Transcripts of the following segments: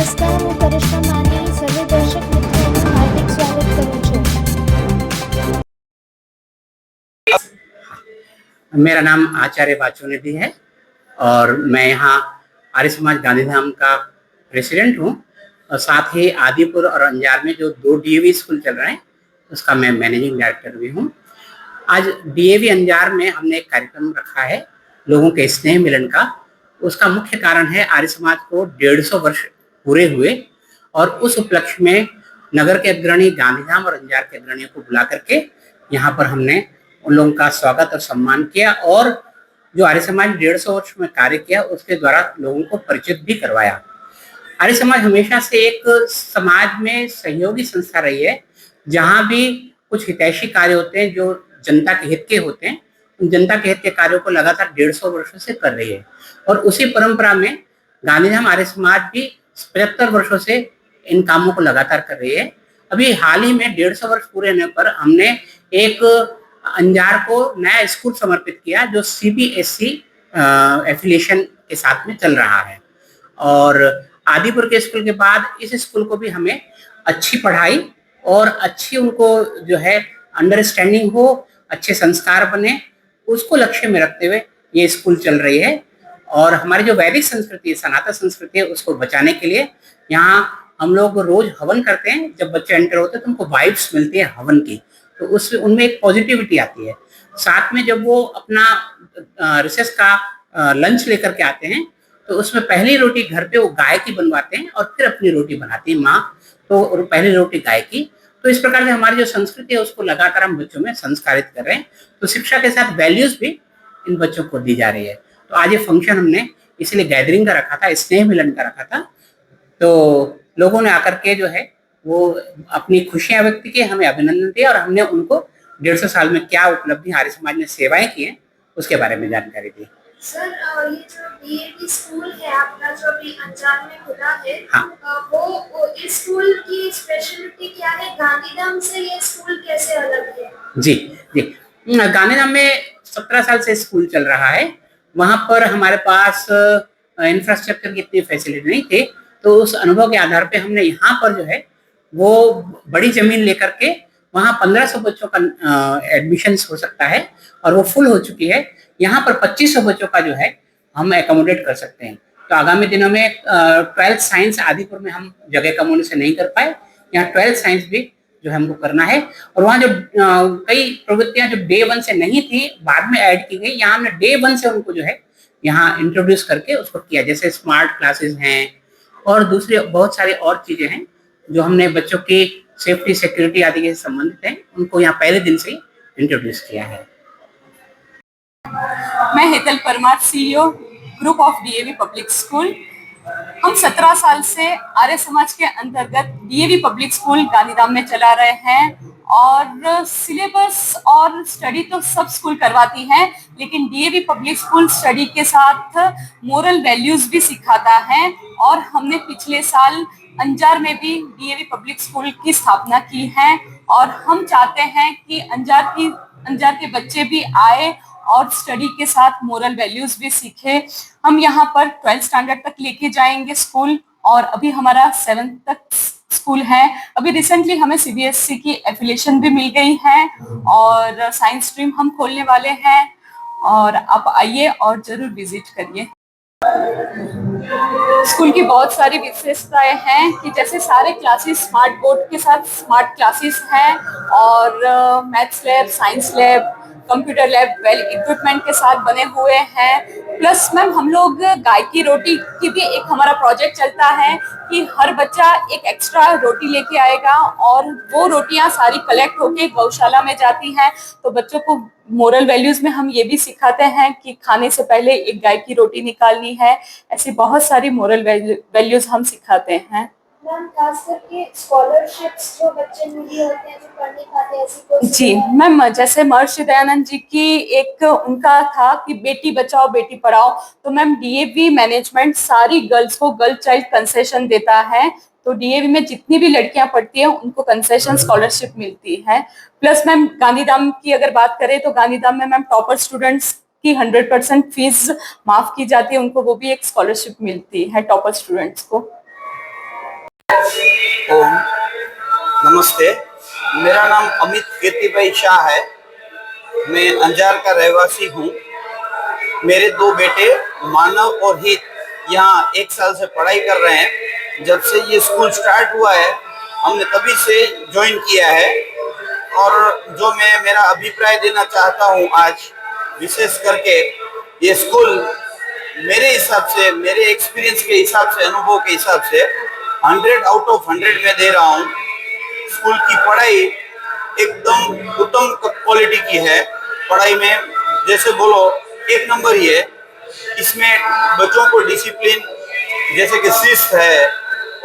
નમસ્કાર, હું કરિશ્મા માની સર્વે દર્શક મિત્રોનું હાર્દિક સ્વાગત કરું છું. मेरा नाम आचार्य बाचुनिधि है और मैं यहाँ आर्य समाज गांधीधाम का प्रेसिडेंट हूँ और साथ ही आदिपुर और अंजार में जो 2 डीएवी स्कूल चल रहे हैं उसका मैं मैनेजिंग डायरेक्टर भी हूँ. आज डीएवी अंजार में हमने एक कार्यक्रम रखा है लोगों के स्नेह मिलन का. उसका मुख्य कारण है आर्य समाज को 150 वर्ष पूरे हुए और उस उपलक्ष्य में नगर के अग्रणी गांधीधाम और अंजार के अग्रणियों को बुला करके यहाँ पर हमने उन लोगों का स्वागत और सम्मान किया और जो आर्य समाज 150 वर्ष में कार्य किया उसके द्वारा लोगों को परिचित भी करवाया. आर्य समाज हमेशा से एक समाज में सहयोगी संस्था रही है. जहाँ भी कुछ हितैषी कार्य होते हैं जो जनता के हित के होते हैं, उन जनता के हित के कार्यों को लगातार 150 वर्षों से कर रही है और उसी परंपरा में गांधीधाम आर्य समाज भी 75 वर्षों से इन कामों को लगातार कर रही है. अभी हाल ही में 150 वर्ष पूरे होने पर हमने एक अंजार को नया स्कूल समर्पित किया जो सीबीएसई एफिलिएशन के साथ में चल रहा है और आदिपुर के स्कूल के बाद इस स्कूल को भी हमें अच्छी पढ़ाई और अच्छी उनको जो है अंडरस्टैंडिंग हो, अच्छे संस्कार बने, उसको लक्ष्य में रखते हुए ये स्कूल चल रही है. और हमारी जो वैदिक संस्कृति है, सनातन संस्कृति है, उसको बचाने के लिए यहाँ हम लोग रोज हवन करते हैं. जब बच्चे एंटर होते हैं तो उनको वाइब्स मिलती है हवन की, तो उससे उनमें एक पॉजिटिविटी आती है. साथ में जब वो अपना रिसेस का लंच लेकर के आते हैं तो उसमें पहली रोटी घर पे वो गाय की बनवाते हैं और फिर अपनी रोटी बनाती है माँ, तो पहली रोटी गाय की. तो इस प्रकार से हमारी जो संस्कृति है उसको लगातार हम बच्चों में संस्कारित कर रहे हैं. तो शिक्षा के साथ वैल्यूज भी इन बच्चों को दी जा रही है. तो आज ये फंक्शन हमने इसलिए गैदरिंग का रखा था, स्नेह मिलन का रखा था. तो लोगों ने आकर के जो है वो अपनी खुशियां व्यक्त की, हमें अभिनंदन दिया और हमने उनको 150 साल में क्या उपलब्धि आर्य समाज ने सेवाएं की हैं उसके बारे में जानकारी दी. सर, ये जो डीएवी स्कूल है आपका जो अभी अंजार में खुला है, हाँ. वो इस स्कूल की स्पेशलिटी क्या है? गांधीधाम से ये स्कूल कैसे अलग है? जी जी, गांधीधाम में 17 साल से स्कूल चल रहा है. वहां पर हमारे पास इंफ्रास्ट्रक्चर की इतनी फैसिलिटी नहीं थी, तो उस अनुभव के आधार पे हमने यहाँ पर जो है वो बड़ी जमीन लेकर के वहाँ 1500 बच्चों का एडमिशन हो सकता है और वो फुल हो चुकी है. यहाँ पर 2500 बच्चों का जो है हम एकोमोडेट कर सकते हैं. तो आगामी दिनों में 12th साइंस आदिपुर में हम जगह कम होने से नहीं कर पाए, यहाँ 12th साइंस भी जो है हमको करना है. और वहाँ जो कई प्रवृत्तियां जो डे 1 से नहीं थी बाद में ऐड की गई, यहाँ हमने डे 1 से उनको जो है यहाँ इंट्रोड्यूस करके उसको किया. जैसे स्मार्ट क्लासेस हैं और दूसरी बहुत सारी और चीजें हैं जो हमने बच्चों की सेफ्टी सिक्योरिटी आदि के संबंधित हैं, उनको यहाँ पहले दिन से ही इंट्रोड्यूस किया है. मैं Hetal Parmar, CEO group of DAV public school. हम 17 साल से आर्य समाज के अंतर्गत डीएवी पब्लिक स्कूल गांधीधाम में चला रहे हैं और सिलेबस और स्टडी तो सब स्कूल करवाती हैं, लेकिन डीएवी पब्लिक स्कूल स्टडी के साथ मोरल वैल्यूज भी सिखाता है. और हमने पिछले साल अंजार में भी डीएवी पब्लिक स्कूल की स्थापना की है और हम चाहते हैं कि अंजार के बच्चे भी आए और स्टडी के साथ मोरल वैल्यूज भी सीखे. हम यहाँ पर 12th स्टैंडर्ड तक लेके जाएंगे स्कूल और अभी हमारा 7th तक स्कूल है. अभी रिसेंटली हमें सीबीएसई की एफिलिएशन भी मिल गई है और साइंस स्ट्रीम हम खोलने वाले हैं और आप आइए और जरूर विजिट करिए. स्कूल की बहुत सारी विशेषताएं हैं कि जैसे सारे क्लासेस स्मार्ट बोर्ड के साथ स्मार्ट क्लासेस हैं और maths lab, science lab, computer lab well equipment के साथ बने हुए हैं. प्लस मैम हम लोग गाय की रोटी की भी एक हमारा प्रोजेक्ट चलता है कि हर बच्चा एक एक्स्ट्रा रोटी लेके आएगा और वो रोटियां सारी कलेक्ट होके गौशाला में जाती हैं. तो बच्चों को मोरल वैल्यूज में हम ये भी सिखाते हैं कि खाने से पहले एक गाय की रोटी निकालनी है. ऐसी बहुत सारी मोरल वैल्यूज हम सिखाते हैं. मैम, खास करके स्कॉलरशिप्स जो बच्चे मिली होते हैं जो पढ़ने खाते हैं, ऐसी कोई? जी मैम, जैसे महर्षि दयानंद जी की एक उनका था कि बेटी बचाओ बेटी पढ़ाओ, तो मैम डीएवी मैनेजमेंट सारी गर्ल्स को गर्ल चाइल्ड कंसेशन देता है. तो डीएवी में जितनी भी लड़कियां पढ़ती हैं उनको कंसेशन स्कॉलरशिप मिलती है. प्लस मैम गांधीधाम की अगर बात करें तो गांधीधाम में मैम टॉपर स्टूडेंट्स की 100% फीस माफ की जाती है, उनको वो भी एक स्कॉलरशिप मिलती है टॉपर स्टूडेंट्स को. ओम नमस्ते। मेरा नाम अमित कीर्तिभाई शाह है। मैं अंजार का रहवासी हूँ। मेरे दो बेटे मानव और हित यहाँ 1 साल से पढ़ाई कर रहे हैं। जब से ये स्कूल स्टार्ट हुआ है हमने तभी से ज्वाइन किया है। और जो मैं मेरा अभिप्राय देना चाहता हूँ आज विशेष करके, ये स्कूल मेरे हिसाब से, मेरे एक्सपीरियंस के हिसाब से, अनुभव के हिसाब से 100 आउट ऑफ 100 में दे रहा हूँ। स्कूल की पढ़ाई एकदम उत्तम क्वालिटी की है। पढ़ाई में जैसे बोलो 1 नंबर ही है। इसमें बच्चों को डिसिप्लिन जैसे कि शिस्त है,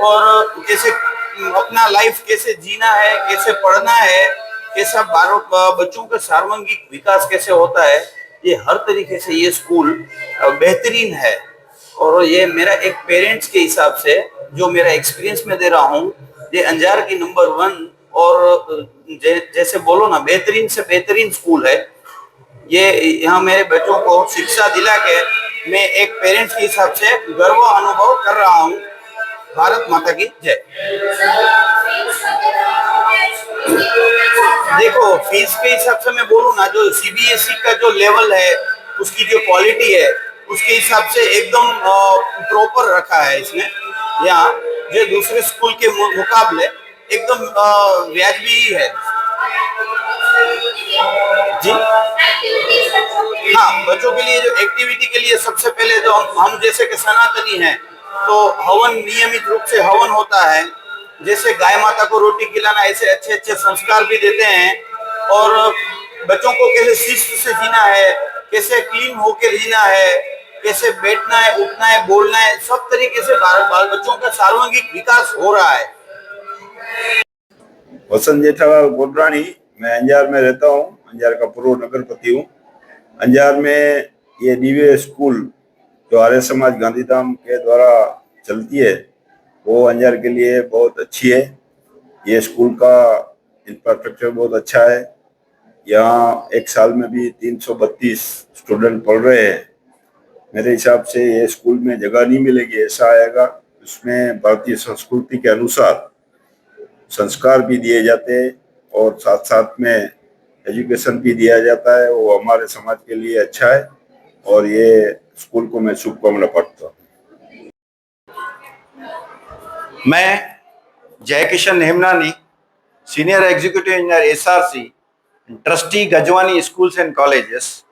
और कैसे अपना लाइफ कैसे जीना है, कैसे पढ़ना है, कैसा बच्चों का सर्वांगीण विकास कैसे होता है, ये हर तरीके से ये स्कूल बेहतरीन है। और ये मेरा एक पेरेंट्स के हिसाब से जो मेरा एक्सपीरियंस में दे रहा हूँ, ये अंजार की नंबर 1 और जैसे बोलो ना बेहतरीन से बेहतरीन स्कूल है। ये यहाँ मेरे बच्चों को शिक्षा दिला के मैं एक पेरेंट्स के हिसाब से गर्व अनुभव कर रहा हूँ। भारत माता की जय। देखो, फीस के हिसाब से मैं बोलूँ ना, जो सीबीएसई का जो लेवल है, उसकी जो क्वालिटी है, उसके हिसाब से एकदम प्रॉपर रखा है इसने। यहाँ जो दूसरे स्कूल के मुकाबले एकदम वाजिबी है जी। हाँ, बच्चों के लिए जो एक्टिविटी के लिए सबसे पहले जो हम जैसे कि सनातनी हैं, तो हवन नियमित रूप से हवन होता है। जैसे गाय माता को रोटी खिलाना, ऐसे अच्छे अच्छे संस्कार भी देते हैं। और बच्चों को कैसे शिस्त से जीना है, कैसे क्लीन होकर जीना है, कैसे बैठना है, उठना है, बोलना है, सब तरीके से बाल बच्चों का सर्वांगीण विकास हो रहा है। वसंत जेठालाल गोडरानी, मैं अंजार में रहता हूँ। अंजार का पूर्व नगरपति हूँ। अंजार में ये डीवीएस स्कूल जो आर्य समाज गांधीधाम के द्वारा चलती है, वो अंजार के लिए बहुत अच्छी है। ये स्कूल का इंफ्रास्ट्रक्चर बहुत अच्छा है। यहाँ 1 साल में भी 332 स्टूडेंट पढ़ रहे हैं। मेरे हिसाब से ये स्कूल में जगह नहीं मिलेगी, ऐसा आएगा। उसमें भारतीय संस्कृति के अनुसार संस्कार भी दिए जाते हैं और साथ साथ में एजुकेशन भी दिया जाता है। वो हमारे समाज के लिए अच्छा है और ये स्कूल को मैं शुभकामना पाता हूँ। मैं जय Kishan Hemnani, senior executive engineer SRC, trustee Gajwani schools and colleges,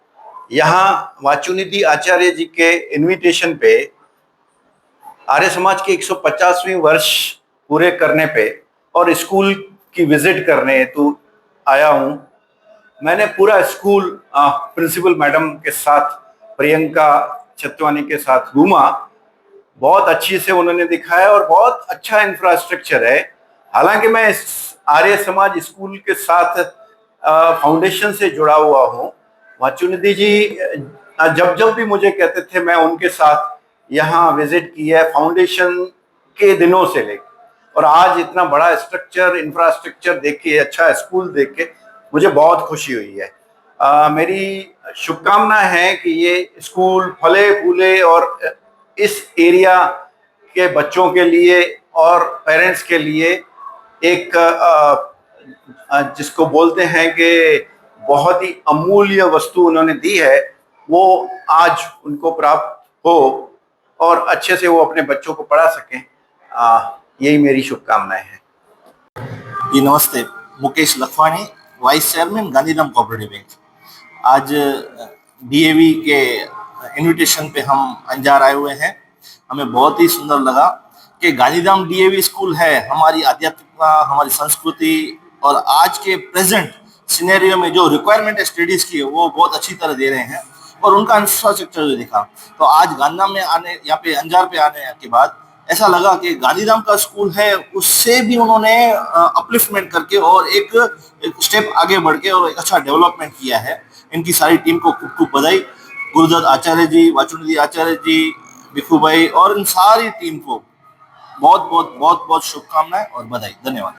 यहाँ वाचुनिधि आचार्य जी के इनविटेशन पे आर्य समाज के 150वें वर्ष पूरे करने पे और स्कूल की विजिट करने हेतु आया हूँ। मैंने पूरा स्कूल प्रिंसिपल मैडम के साथ, प्रियंका छतवानी के साथ घूमा। बहुत अच्छी से उन्होंने दिखाया और बहुत अच्छा इंफ्रास्ट्रक्चर है। हालांकि मैं इस आर्य समाज स्कूल के साथ फाउंडेशन से जुड़ा हुआ हूँ। वाचुनिधि जी जब भी मुझे कहते थे, मैं उनके साथ यहाँ विजिट किया है फाउंडेशन के दिनों से लेकर, और आज इतना बड़ा स्ट्रक्चर, इंफ्रास्ट्रक्चर देख के, अच्छा स्कूल देख के मुझे बहुत खुशी हुई है। मेरी शुभकामना है कि ये स्कूल फले फूले और इस एरिया के बच्चों के लिए और पेरेंट्स के लिए एक जिसको बोलते हैं कि बहुत ही अमूल्य वस्तु उन्होंने दी है, वो आज उनको प्राप्त हो और अच्छे से वो अपने बच्चों को पढ़ा सकें। यही मेरी शुभकामनाएं हैं। जी नमस्ते, Mukesh Lakhwani, vice chairman Gandhidham cooperative bank. आज डीएवी के इनविटेशन पे हम अंजार आए हुए हैं। हमें बहुत ही सुंदर लगा कि गांधीधाम डीएवी स्कूल है, हमारी आध्यात्मिकता, हमारी संस्कृति और आज के प्रेजेंट सिनेरियो में जो रिक्वायरमेंट है स्टडीज की, वो बहुत अच्छी तरह दे रहे हैं। और उनका इंफ्रास्ट्रक्चर जो दिखा, तो आज गांधीधाम में आने, यहाँ पे अंजार पे आने के बाद ऐसा लगा कि गांधीधाम का स्कूल है, उससे भी उन्होंने अपलिफ्टमेंट करके और एक स्टेप आगे बढ़ के और एक अच्छा डेवलपमेंट किया है। इनकी सारी टीम को खूब खूब बधाई। गुरुदत्त आचार्य जी, वाचुनिधि आचार्य जी, भिखू भाई और इन सारी टीम को बहुत बहुत शुभकामनाएं और बधाई। धन्यवाद।